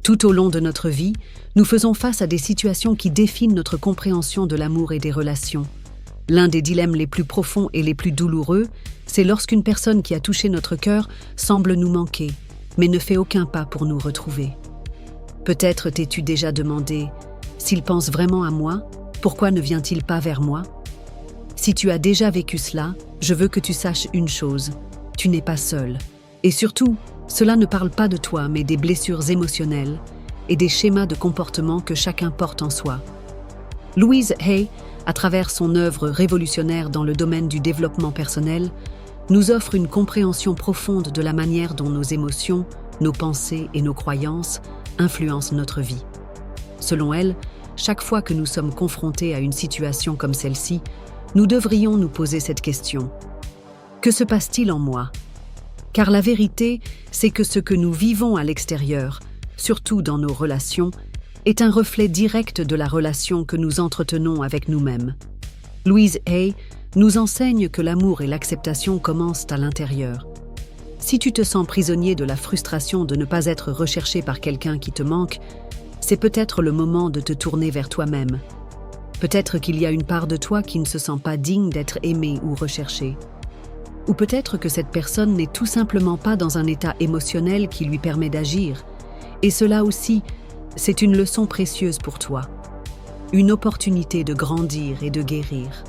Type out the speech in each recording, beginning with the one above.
Tout au long de notre vie, nous faisons face à des situations qui défient notre compréhension de l'amour et des relations. L'un des dilemmes les plus profonds et les plus douloureux, c'est lorsqu'une personne qui a touché notre cœur semble nous manquer, mais ne fait aucun pas pour nous retrouver. Peut-être t'es-tu déjà demandé « S'il pense vraiment à moi, pourquoi ne vient-il pas vers moi ?» Si tu as déjà vécu cela, je veux que tu saches une chose, tu n'es pas seul. Et surtout, cela ne parle pas de toi, mais des blessures émotionnelles et des schémas de comportement que chacun porte en soi. Louise Hay, à travers son œuvre révolutionnaire dans le domaine du développement personnel, nous offre une compréhension profonde de la manière dont nos émotions, nos pensées et nos croyances influencent notre vie. Selon elle, chaque fois que nous sommes confrontés à une situation comme celle-ci, nous devrions nous poser cette question. Que se passe-t-il en moi ? Car la vérité, c'est que ce que nous vivons à l'extérieur, surtout dans nos relations, est un reflet direct de la relation que nous entretenons avec nous-mêmes. Louise Hay nous enseigne que l'amour et l'acceptation commencent à l'intérieur. Si tu te sens prisonnier de la frustration de ne pas être recherché par quelqu'un qui te manque, c'est peut-être le moment de te tourner vers toi-même. Peut-être qu'il y a une part de toi qui ne se sent pas digne d'être aimée ou recherchée. Ou peut-être que cette personne n'est tout simplement pas dans un état émotionnel qui lui permet d'agir. Et cela aussi, c'est une leçon précieuse pour toi. Une opportunité de grandir et de guérir.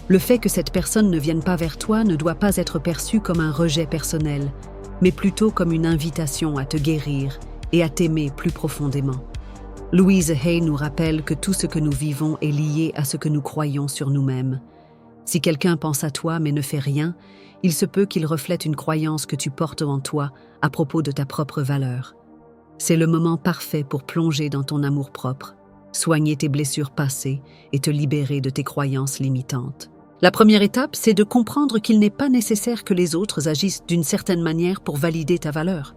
Le fait que cette personne ne vienne pas vers toi ne doit pas être perçu comme un rejet personnel, mais plutôt comme une invitation à te guérir et à t'aimer plus profondément. Louise Hay nous rappelle que tout ce que nous vivons est lié à ce que nous croyons sur nous-mêmes. Si quelqu'un pense à toi mais ne fait rien, il se peut qu'il reflète une croyance que tu portes en toi à propos de ta propre valeur. C'est le moment parfait pour plonger dans ton amour-propre, soigner tes blessures passées et te libérer de tes croyances limitantes. La première étape, c'est de comprendre qu'il n'est pas nécessaire que les autres agissent d'une certaine manière pour valider ta valeur.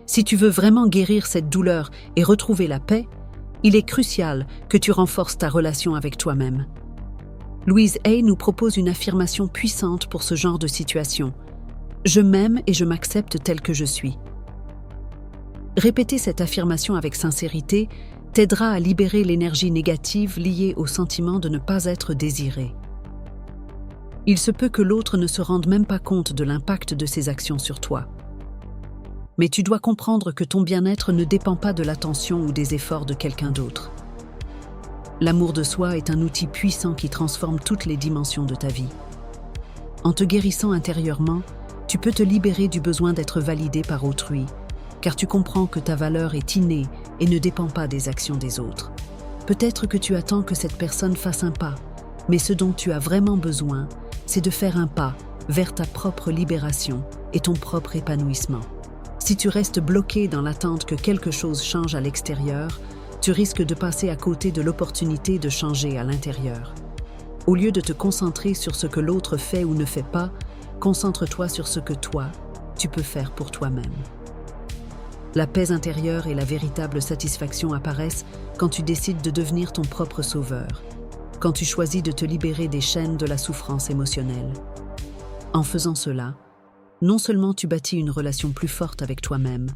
Si tu veux vraiment guérir cette douleur et retrouver la paix, il est crucial que tu renforces ta relation avec toi-même. Louise Hay nous propose une affirmation puissante pour ce genre de situation. « Je m'aime et je m'accepte tel que je suis ». Répéter cette affirmation avec sincérité t'aidera à libérer l'énergie négative liée au sentiment de ne pas être désiré. Il se peut que l'autre ne se rende même pas compte de l'impact de ses actions sur toi. Mais tu dois comprendre que ton bien-être ne dépend pas de l'attention ou des efforts de quelqu'un d'autre. L'amour de soi est un outil puissant qui transforme toutes les dimensions de ta vie. En te guérissant intérieurement, tu peux te libérer du besoin d'être validé par autrui, car tu comprends que ta valeur est innée et ne dépend pas des actions des autres. Peut-être que tu attends que cette personne fasse un pas, mais ce dont tu as vraiment besoin, c'est de faire un pas vers ta propre libération et ton propre épanouissement. Si tu restes bloqué dans l'attente que quelque chose change à l'extérieur, tu risques de passer à côté de l'opportunité de changer à l'intérieur. Au lieu de te concentrer sur ce que l'autre fait ou ne fait pas, concentre-toi sur ce que toi, tu peux faire pour toi-même. La paix intérieure et la véritable satisfaction apparaissent quand tu décides de devenir ton propre sauveur, quand tu choisis de te libérer des chaînes de la souffrance émotionnelle. En faisant cela, non seulement tu bâtis une relation plus forte avec toi-même,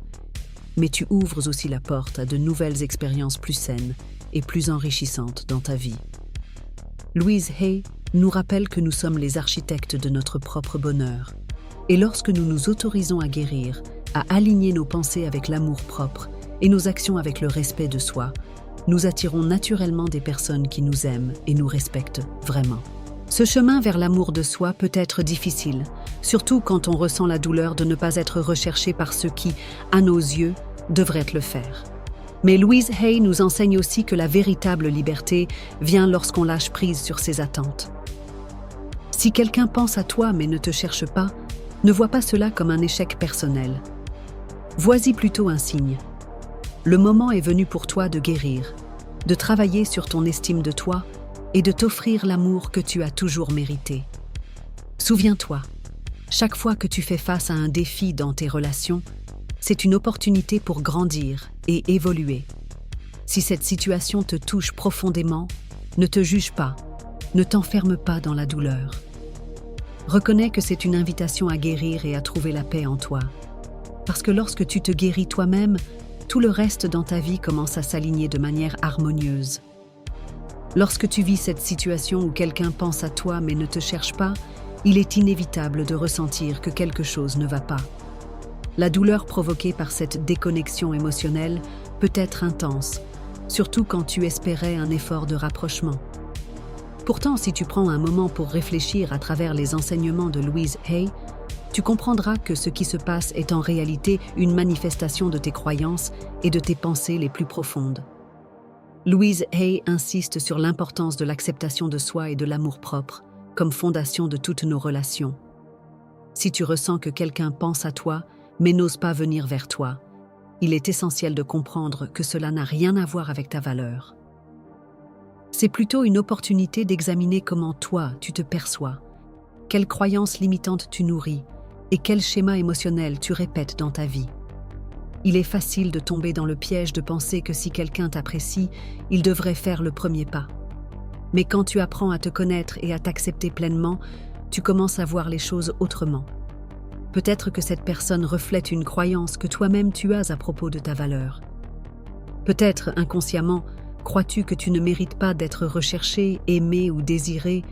mais tu ouvres aussi la porte à de nouvelles expériences plus saines et plus enrichissantes dans ta vie. Louise Hay nous rappelle que nous sommes les architectes de notre propre bonheur. Et lorsque nous nous autorisons à guérir, à aligner nos pensées avec l'amour-propre et nos actions avec le respect de soi, nous attirons naturellement des personnes qui nous aiment et nous respectent vraiment. Ce chemin vers l'amour de soi peut être difficile, surtout quand on ressent la douleur de ne pas être recherché par ceux qui, à nos yeux, devraient le faire. Mais Louise Hay nous enseigne aussi que la véritable liberté vient lorsqu'on lâche prise sur ses attentes. Si quelqu'un pense à toi mais ne te cherche pas, ne vois pas cela comme un échec personnel. Vois-y plutôt un signe. Le moment est venu pour toi de guérir, de travailler sur ton estime de toi et de t'offrir l'amour que tu as toujours mérité. Souviens-toi, chaque fois que tu fais face à un défi dans tes relations, c'est une opportunité pour grandir et évoluer. Si cette situation te touche profondément, ne te juge pas, ne t'enferme pas dans la douleur. Reconnais que c'est une invitation à guérir et à trouver la paix en toi. Parce que lorsque tu te guéris toi-même, tout le reste dans ta vie commence à s'aligner de manière harmonieuse. Lorsque tu vis cette situation où quelqu'un pense à toi mais ne te cherche pas, il est inévitable de ressentir que quelque chose ne va pas. La douleur provoquée par cette déconnexion émotionnelle peut être intense, surtout quand tu espérais un effort de rapprochement. Pourtant, si tu prends un moment pour réfléchir à travers les enseignements de Louise Hay, tu comprendras que ce qui se passe est en réalité une manifestation de tes croyances et de tes pensées les plus profondes. Louise Hay insiste sur l'importance de l'acceptation de soi et de l'amour-propre comme fondation de toutes nos relations. Si tu ressens que quelqu'un pense à toi, mais n'ose pas venir vers toi, il est essentiel de comprendre que cela n'a rien à voir avec ta valeur. C'est plutôt une opportunité d'examiner comment toi, tu te perçois, quelles croyances limitantes tu nourris et quels schémas émotionnels tu répètes dans ta vie. Il est facile de tomber dans le piège de penser que si quelqu'un t'apprécie, il devrait faire le premier pas. Mais quand tu apprends à te connaître et à t'accepter pleinement, tu commences à voir les choses autrement. Peut-être que cette personne reflète une croyance que toi-même tu as à propos de ta valeur. Peut-être, inconsciemment, crois-tu que tu ne mérites pas d'être recherché, aimé ou désiré,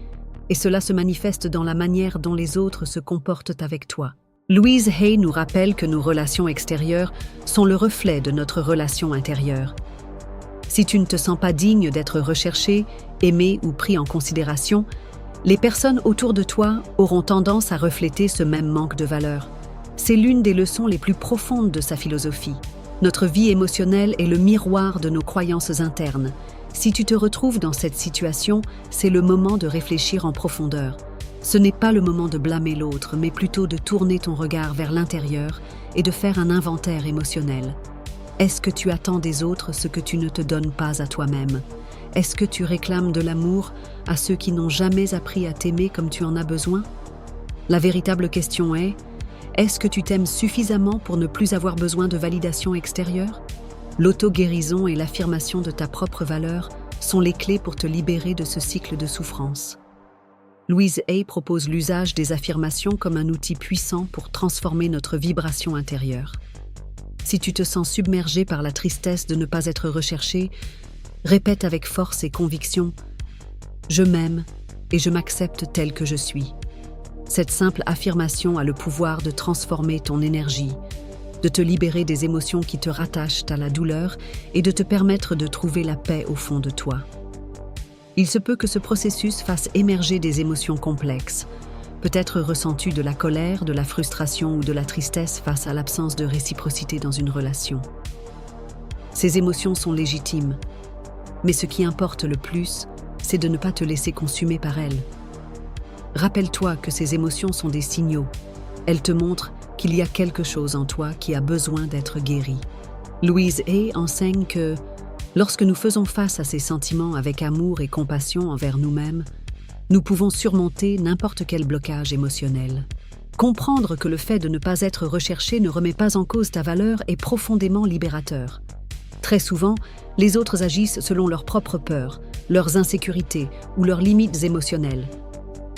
et cela se manifeste dans la manière dont les autres se comportent avec toi. Louise Hay nous rappelle que nos relations extérieures sont le reflet de notre relation intérieure. Si tu ne te sens pas digne d'être recherché, aimé ou pris en considération, les personnes autour de toi auront tendance à refléter ce même manque de valeur. C'est l'une des leçons les plus profondes de sa philosophie. Notre vie émotionnelle est le miroir de nos croyances internes. Si tu te retrouves dans cette situation, c'est le moment de réfléchir en profondeur. Ce n'est pas le moment de blâmer l'autre, mais plutôt de tourner ton regard vers l'intérieur et de faire un inventaire émotionnel. Est-ce que tu attends des autres ce que tu ne te donnes pas à toi-même? Est-ce que tu réclames de l'amour à ceux qui n'ont jamais appris à t'aimer comme tu en as besoin? La véritable question est, est-ce que tu t'aimes suffisamment pour ne plus avoir besoin de validation extérieure? L'auto-guérison et l'affirmation de ta propre valeur sont les clés pour te libérer de ce cycle de souffrance. Louise Hay propose l'usage des affirmations comme un outil puissant pour transformer notre vibration intérieure. Si tu te sens submergé par la tristesse de ne pas être recherché, répète avec force et conviction « Je m'aime et je m'accepte tel que je suis ». Cette simple affirmation a le pouvoir de transformer ton énergie, de te libérer des émotions qui te rattachent à la douleur et de te permettre de trouver la paix au fond de toi. Il se peut que ce processus fasse émerger des émotions complexes, peut-être ressens-tu de la colère, de la frustration ou de la tristesse face à l'absence de réciprocité dans une relation. Ces émotions sont légitimes, mais ce qui importe le plus, c'est de ne pas te laisser consumer par elles. Rappelle-toi que ces émotions sont des signaux. Elles te montrent qu'il y a quelque chose en toi qui a besoin d'être guéri. Louise Hay enseigne que, lorsque nous faisons face à ces sentiments avec amour et compassion envers nous-mêmes, nous pouvons surmonter n'importe quel blocage émotionnel. Comprendre que le fait de ne pas être recherché ne remet pas en cause ta valeur est profondément libérateur. Très souvent, les autres agissent selon leurs propres peurs, leurs insécurités ou leurs limites émotionnelles.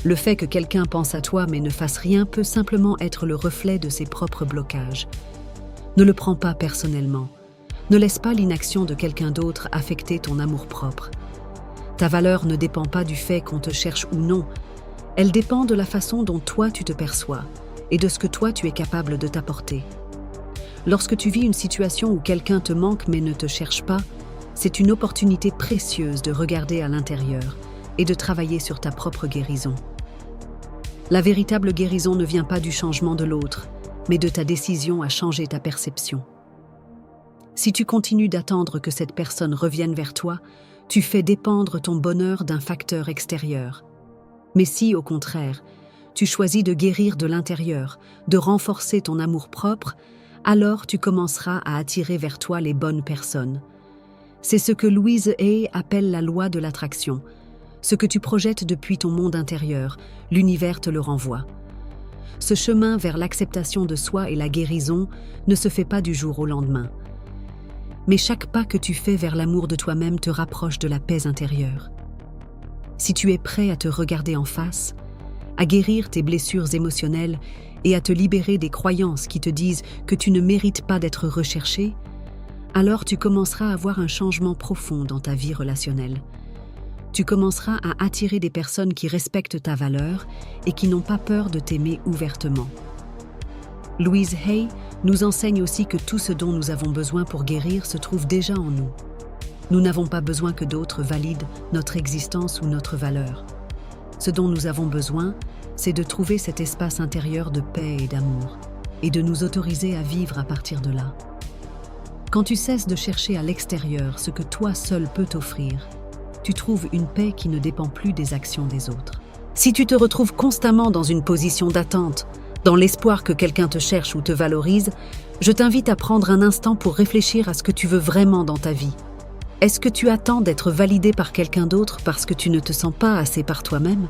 Le fait que quelqu'un pense à toi mais ne fasse rien peut simplement être le reflet de ses propres blocages. Ne le prends pas personnellement. Ne laisse pas l'inaction de quelqu'un d'autre affecter ton amour-propre. Ta valeur ne dépend pas du fait qu'on te cherche ou non. Elle dépend de la façon dont toi tu te perçois et de ce que toi tu es capable de t'apporter. Lorsque tu vis une situation où quelqu'un te manque mais ne te cherche pas, c'est une opportunité précieuse de regarder à l'intérieur et de travailler sur ta propre guérison. La véritable guérison ne vient pas du changement de l'autre, mais de ta décision à changer ta perception. Si tu continues d'attendre que cette personne revienne vers toi, tu fais dépendre ton bonheur d'un facteur extérieur. Mais si, au contraire, tu choisis de guérir de l'intérieur, de renforcer ton amour-propre, alors tu commenceras à attirer vers toi les bonnes personnes. C'est ce que Louise Hay appelle la loi de l'attraction. Ce que tu projettes depuis ton monde intérieur, l'univers te le renvoie. Ce chemin vers l'acceptation de soi et la guérison ne se fait pas du jour au lendemain. Mais chaque pas que tu fais vers l'amour de toi-même te rapproche de la paix intérieure. Si tu es prêt à te regarder en face, à guérir tes blessures émotionnelles et à te libérer des croyances qui te disent que tu ne mérites pas d'être recherché, alors tu commenceras à voir un changement profond dans ta vie relationnelle. Tu commenceras à attirer des personnes qui respectent ta valeur et qui n'ont pas peur de t'aimer ouvertement. Louise Hay nous enseigne aussi que tout ce dont nous avons besoin pour guérir se trouve déjà en nous. Nous n'avons pas besoin que d'autres valident notre existence ou notre valeur. Ce dont nous avons besoin, c'est de trouver cet espace intérieur de paix et d'amour, et de nous autoriser à vivre à partir de là. Quand tu cesses de chercher à l'extérieur ce que toi seul peux t'offrir, tu trouves une paix qui ne dépend plus des actions des autres. Si tu te retrouves constamment dans une position d'attente, dans l'espoir que quelqu'un te cherche ou te valorise, je t'invite à prendre un instant pour réfléchir à ce que tu veux vraiment dans ta vie. Est-ce que tu attends d'être validé par quelqu'un d'autre parce que tu ne te sens pas assez par toi-même?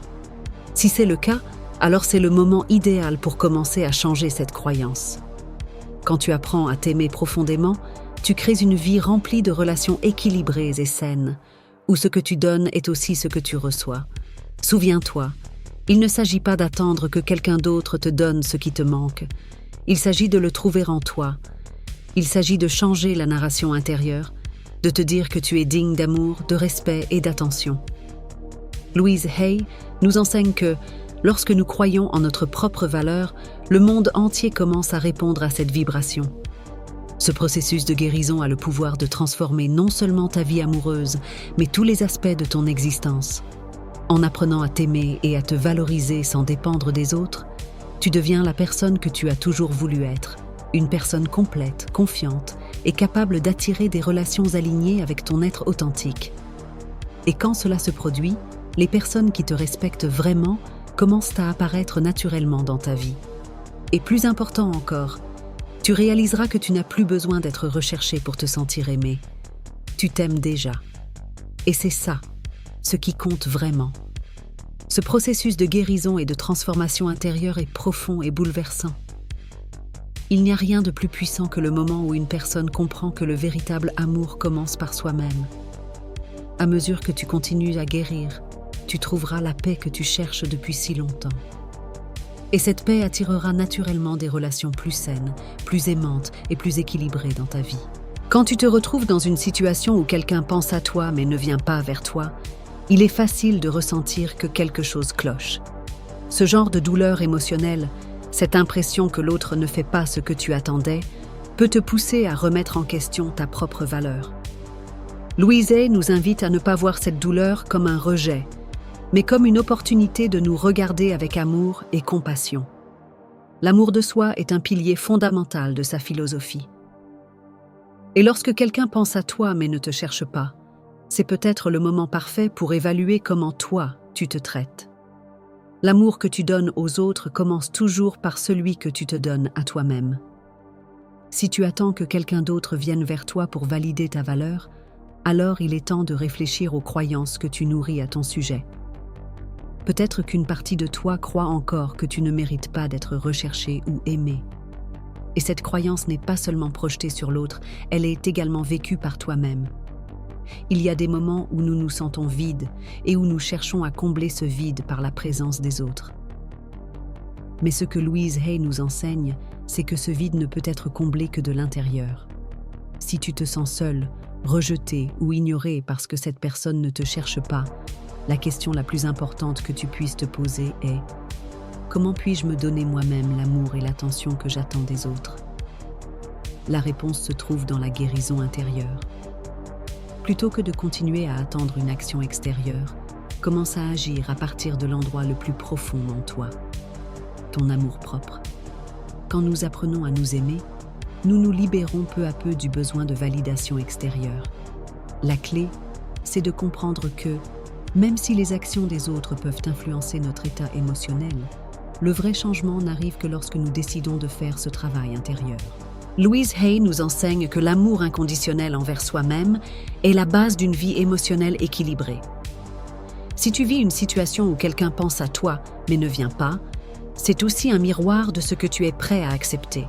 Si c'est le cas, alors c'est le moment idéal pour commencer à changer cette croyance. Quand tu apprends à t'aimer profondément, tu crées une vie remplie de relations équilibrées et saines, où ce que tu donnes est aussi ce que tu reçois. Souviens-toi, il ne s'agit pas d'attendre que quelqu'un d'autre te donne ce qui te manque. Il s'agit de le trouver en toi. Il s'agit de changer la narration intérieure, de te dire que tu es digne d'amour, de respect et d'attention. Louise Hay nous enseigne que, lorsque nous croyons en notre propre valeur, le monde entier commence à répondre à cette vibration. Ce processus de guérison a le pouvoir de transformer non seulement ta vie amoureuse, mais tous les aspects de ton existence. En apprenant à t'aimer et à te valoriser sans dépendre des autres, tu deviens la personne que tu as toujours voulu être, une personne complète, confiante et capable d'attirer des relations alignées avec ton être authentique. Et quand cela se produit, les personnes qui te respectent vraiment commencent à apparaître naturellement dans ta vie. Et plus important encore, tu réaliseras que tu n'as plus besoin d'être recherché pour te sentir aimé. Tu t'aimes déjà. Et c'est ça, ce qui compte vraiment. Ce processus de guérison et de transformation intérieure est profond et bouleversant. Il n'y a rien de plus puissant que le moment où une personne comprend que le véritable amour commence par soi-même. À mesure que tu continues à guérir, tu trouveras la paix que tu cherches depuis si longtemps. Et cette paix attirera naturellement des relations plus saines, plus aimantes et plus équilibrées dans ta vie. Quand tu te retrouves dans une situation où quelqu'un pense à toi mais ne vient pas vers toi, il est facile de ressentir que quelque chose cloche. Ce genre de douleur émotionnelle, cette impression que l'autre ne fait pas ce que tu attendais, peut te pousser à remettre en question ta propre valeur. Louise Hay nous invite à ne pas voir cette douleur comme un rejet, mais comme une opportunité de nous regarder avec amour et compassion. L'amour de soi est un pilier fondamental de sa philosophie. Et lorsque quelqu'un pense à toi mais ne te cherche pas, c'est peut-être le moment parfait pour évaluer comment toi, tu te traites. L'amour que tu donnes aux autres commence toujours par celui que tu te donnes à toi-même. Si tu attends que quelqu'un d'autre vienne vers toi pour valider ta valeur, alors il est temps de réfléchir aux croyances que tu nourris à ton sujet. Peut-être qu'une partie de toi croit encore que tu ne mérites pas d'être recherché ou aimé. Et cette croyance n'est pas seulement projetée sur l'autre, elle est également vécue par toi-même. Il y a des moments où nous nous sentons vides et où nous cherchons à combler ce vide par la présence des autres. Mais ce que Louise Hay nous enseigne, c'est que ce vide ne peut être comblé que de l'intérieur. Si tu te sens seul, rejeté ou ignoré parce que cette personne ne te cherche pas, la question la plus importante que tu puisses te poser est: comment puis-je me donner moi-même l'amour et l'attention que j'attends des autres? La réponse se trouve dans la guérison intérieure. Plutôt que de continuer à attendre une action extérieure, commence à agir à partir de l'endroit le plus profond en toi, ton amour-propre. Quand nous apprenons à nous aimer, nous nous libérons peu à peu du besoin de validation extérieure. La clé, c'est de comprendre que, même si les actions des autres peuvent influencer notre état émotionnel, le vrai changement n'arrive que lorsque nous décidons de faire ce travail intérieur. Louise Hay nous enseigne que l'amour inconditionnel envers soi-même est la base d'une vie émotionnelle équilibrée. Si tu vis une situation où quelqu'un pense à toi mais ne vient pas, c'est aussi un miroir de ce que tu es prêt à accepter.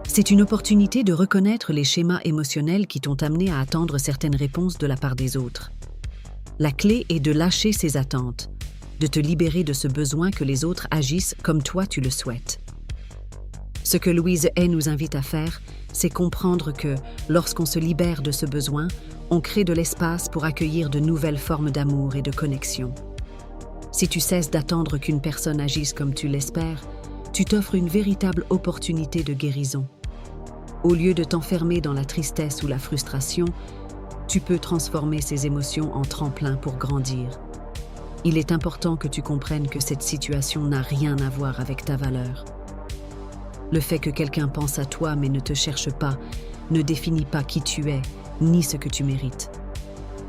C'est une opportunité de reconnaître les schémas émotionnels qui t'ont amené à attendre certaines réponses de la part des autres. La clé est de lâcher ces attentes, de te libérer de ce besoin que les autres agissent comme toi tu le souhaites. Ce que Louise Hay nous invite à faire, c'est comprendre que, lorsqu'on se libère de ce besoin, on crée de l'espace pour accueillir de nouvelles formes d'amour et de connexion. Si tu cesses d'attendre qu'une personne agisse comme tu l'espères, tu t'offres une véritable opportunité de guérison. Au lieu de t'enfermer dans la tristesse ou la frustration, tu peux transformer ces émotions en tremplin pour grandir. Il est important que tu comprennes que cette situation n'a rien à voir avec ta valeur. Le fait que quelqu'un pense à toi mais ne te cherche pas ne définit pas qui tu es, ni ce que tu mérites.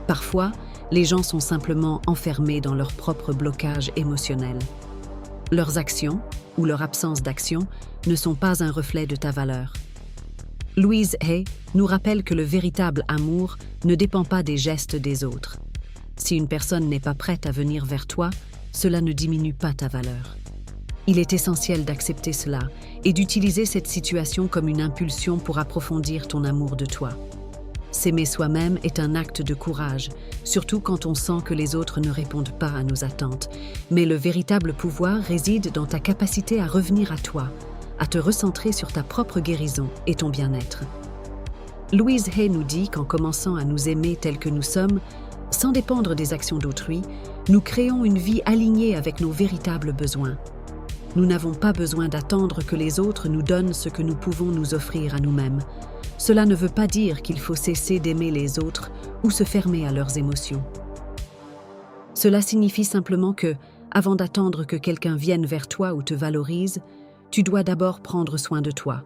Parfois, les gens sont simplement enfermés dans leur propre blocage émotionnel. Leurs actions, ou leur absence d'action, ne sont pas un reflet de ta valeur. Louise Hay nous rappelle que le véritable amour ne dépend pas des gestes des autres. Si une personne n'est pas prête à venir vers toi, cela ne diminue pas ta valeur. Il est essentiel d'accepter cela et d'utiliser cette situation comme une impulsion pour approfondir ton amour de toi. S'aimer soi-même est un acte de courage, surtout quand on sent que les autres ne répondent pas à nos attentes. Mais le véritable pouvoir réside dans ta capacité à revenir à toi, à te recentrer sur ta propre guérison et ton bien-être. Louise Hay nous dit qu'en commençant à nous aimer tels que nous sommes, sans dépendre des actions d'autrui, nous créons une vie alignée avec nos véritables besoins. Nous n'avons pas besoin d'attendre que les autres nous donnent ce que nous pouvons nous offrir à nous-mêmes. Cela ne veut pas dire qu'il faut cesser d'aimer les autres ou se fermer à leurs émotions. Cela signifie simplement que, avant d'attendre que quelqu'un vienne vers toi ou te valorise, tu dois d'abord prendre soin de toi.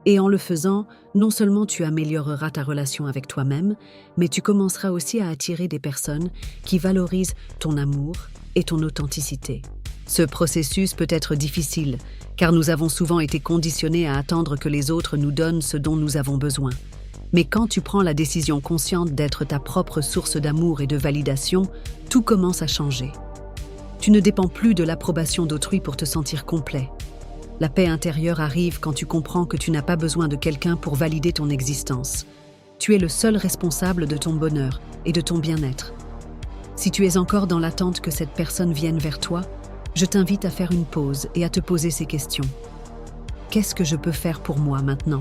Et en le faisant, non seulement tu amélioreras ta relation avec toi-même, mais tu commenceras aussi à attirer des personnes qui valorisent ton amour et ton authenticité. Ce processus peut être difficile, car nous avons souvent été conditionnés à attendre que les autres nous donnent ce dont nous avons besoin. Mais quand tu prends la décision consciente d'être ta propre source d'amour et de validation, tout commence à changer. Tu ne dépends plus de l'approbation d'autrui pour te sentir complet. La paix intérieure arrive quand tu comprends que tu n'as pas besoin de quelqu'un pour valider ton existence. Tu es le seul responsable de ton bonheur et de ton bien-être. Si tu es encore dans l'attente que cette personne vienne vers toi, je t'invite à faire une pause et à te poser ces questions. Qu'est-ce que je peux faire pour moi maintenant?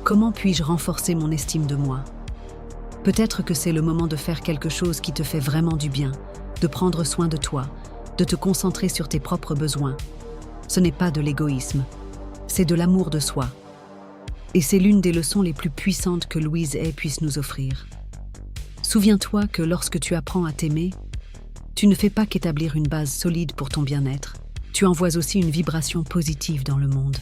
Comment puis-je renforcer mon estime de moi? Peut-être que c'est le moment de faire quelque chose qui te fait vraiment du bien, de prendre soin de toi, de te concentrer sur tes propres besoins. Ce n'est pas de l'égoïsme, c'est de l'amour de soi. Et c'est l'une des leçons les plus puissantes que Louise Hay puisse nous offrir. Souviens-toi que lorsque tu apprends à t'aimer, tu ne fais pas qu'établir une base solide pour ton bien-être, tu envoies aussi une vibration positive dans le monde.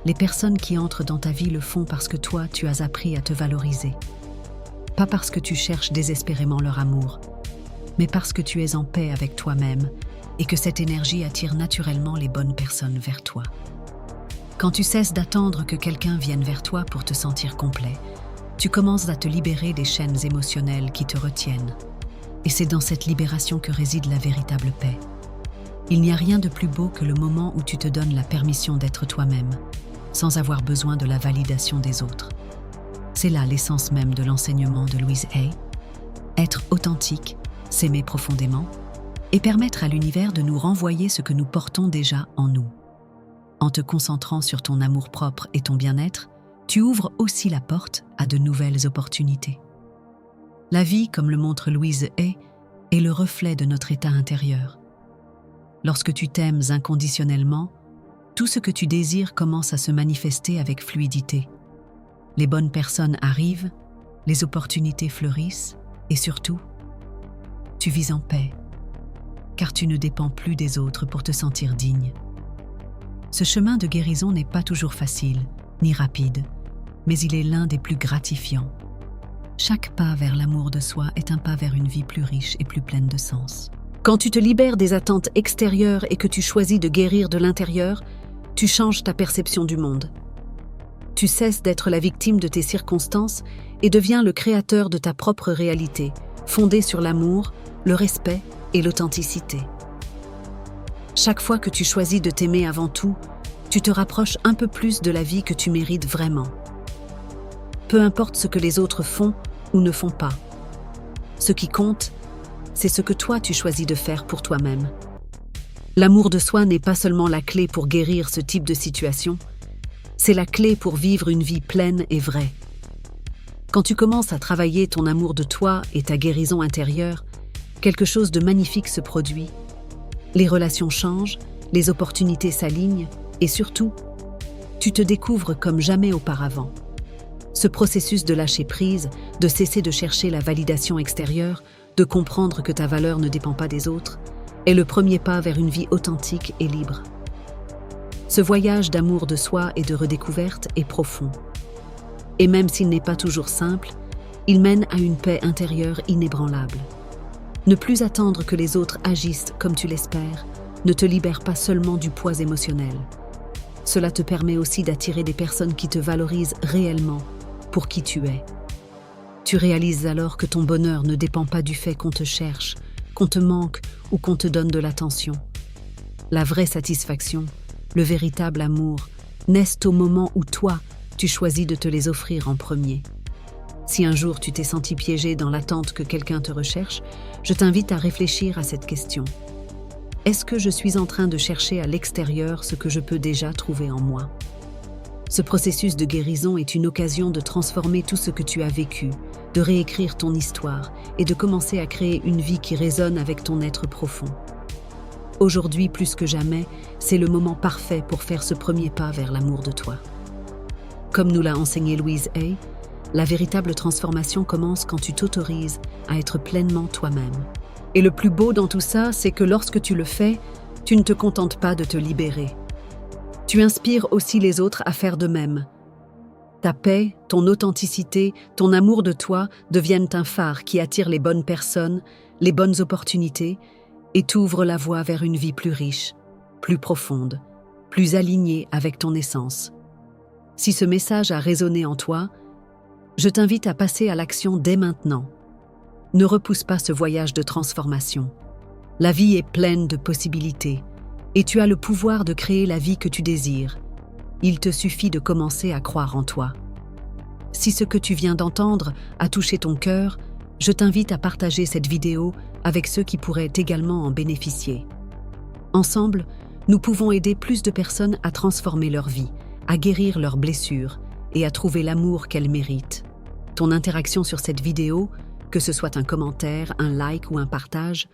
Les personnes qui entrent dans ta vie le font parce que toi, tu as appris à te valoriser. Pas parce que tu cherches désespérément leur amour, mais parce que tu es en paix avec toi-même et que cette énergie attire naturellement les bonnes personnes vers toi. Quand tu cesses d'attendre que quelqu'un vienne vers toi pour te sentir complet, tu commences à te libérer des chaînes émotionnelles qui te retiennent. Et c'est dans cette libération que réside la véritable paix. Il n'y a rien de plus beau que le moment où tu te donnes la permission d'être toi-même, sans avoir besoin de la validation des autres. C'est là l'essence même de l'enseignement de Louise Hay. Être authentique, s'aimer profondément, et permettre à l'univers de nous renvoyer ce que nous portons déjà en nous. En te concentrant sur ton amour-propre et ton bien-être, tu ouvres aussi la porte à de nouvelles opportunités. La vie, comme le montre Louise Hay, est le reflet de notre état intérieur. Lorsque tu t'aimes inconditionnellement, tout ce que tu désires commence à se manifester avec fluidité. Les bonnes personnes arrivent, les opportunités fleurissent et surtout, tu vis en paix, car tu ne dépends plus des autres pour te sentir digne. Ce chemin de guérison n'est pas toujours facile, ni rapide, mais il est l'un des plus gratifiants. Chaque pas vers l'amour de soi est un pas vers une vie plus riche et plus pleine de sens. Quand tu te libères des attentes extérieures et que tu choisis de guérir de l'intérieur, tu changes ta perception du monde. Tu cesses d'être la victime de tes circonstances et deviens le créateur de ta propre réalité, fondée sur l'amour, le respect et l'authenticité. Chaque fois que tu choisis de t'aimer avant tout, tu te rapproches un peu plus de la vie que tu mérites vraiment. Peu importe ce que les autres font ou ne font pas. Ce qui compte, c'est ce que toi tu choisis de faire pour toi-même. L'amour de soi n'est pas seulement la clé pour guérir ce type de situation, c'est la clé pour vivre une vie pleine et vraie. Quand tu commences à travailler ton amour de toi et ta guérison intérieure, quelque chose de magnifique se produit. Les relations changent, les opportunités s'alignent et surtout, tu te découvres comme jamais auparavant. Ce processus de lâcher prise, de cesser de chercher la validation extérieure, de comprendre que ta valeur ne dépend pas des autres, est le premier pas vers une vie authentique et libre. Ce voyage d'amour de soi et de redécouverte est profond. Et même s'il n'est pas toujours simple, il mène à une paix intérieure inébranlable. Ne plus attendre que les autres agissent comme tu l'espères ne te libère pas seulement du poids émotionnel. Cela te permet aussi d'attirer des personnes qui te valorisent réellement pour qui tu es. Tu réalises alors que ton bonheur ne dépend pas du fait qu'on te cherche, qu'on te manque ou qu'on te donne de l'attention. La vraie satisfaction, le véritable amour, naissent au moment où toi, tu choisis de te les offrir en premier. Si un jour tu t'es senti piégé dans l'attente que quelqu'un te recherche, je t'invite à réfléchir à cette question. Est-ce que je suis en train de chercher à l'extérieur ce que je peux déjà trouver en moi? Ce processus de guérison est une occasion de transformer tout ce que tu as vécu, de réécrire ton histoire et de commencer à créer une vie qui résonne avec ton être profond. Aujourd'hui, plus que jamais, c'est le moment parfait pour faire ce premier pas vers l'amour de toi. Comme nous l'a enseigné Louise Hay, la véritable transformation commence quand tu t'autorises à être pleinement toi-même. Et le plus beau dans tout ça, c'est que lorsque tu le fais, tu ne te contentes pas de te libérer. Tu inspires aussi les autres à faire de même. Ta paix, ton authenticité, ton amour de toi deviennent un phare qui attire les bonnes personnes, les bonnes opportunités et t'ouvre la voie vers une vie plus riche, plus profonde, plus alignée avec ton essence. Si ce message a résonné en toi, je t'invite à passer à l'action dès maintenant. Ne repousse pas ce voyage de transformation. La vie est pleine de possibilités et tu as le pouvoir de créer la vie que tu désires. Il te suffit de commencer à croire en toi. Si ce que tu viens d'entendre a touché ton cœur, je t'invite à partager cette vidéo avec ceux qui pourraient également en bénéficier. Ensemble, nous pouvons aider plus de personnes à transformer leur vie, à guérir leurs blessures et à trouver l'amour qu'elles méritent. Ton interaction sur cette vidéo, que ce soit un commentaire, un like ou un partage,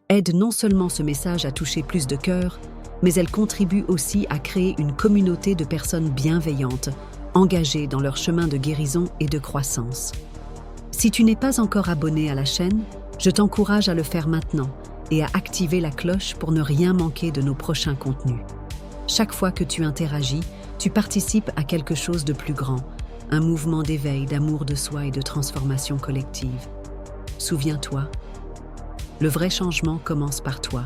aide non seulement ce message à toucher plus de cœurs, mais elle contribue aussi à créer une communauté de personnes bienveillantes, engagées dans leur chemin de guérison et de croissance. Si tu n'es pas encore abonné à la chaîne, je t'encourage à le faire maintenant et à activer la cloche pour ne rien manquer de nos prochains contenus. Chaque fois que tu interagis, tu participes à quelque chose de plus grand, un mouvement d'éveil, d'amour de soi et de transformation collective. Souviens-toi, le vrai changement commence par toi.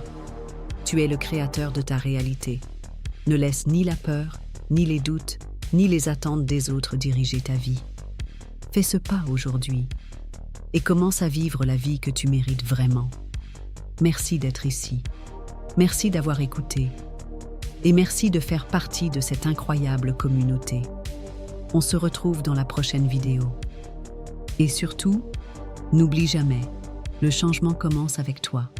Tu es le créateur de ta réalité. Ne laisse ni la peur, ni les doutes, ni les attentes des autres diriger ta vie. Fais ce pas aujourd'hui et commence à vivre la vie que tu mérites vraiment. Merci d'être ici. Merci d'avoir écouté. Et merci de faire partie de cette incroyable communauté. On se retrouve dans la prochaine vidéo. Et surtout, n'oublie jamais, le changement commence avec toi.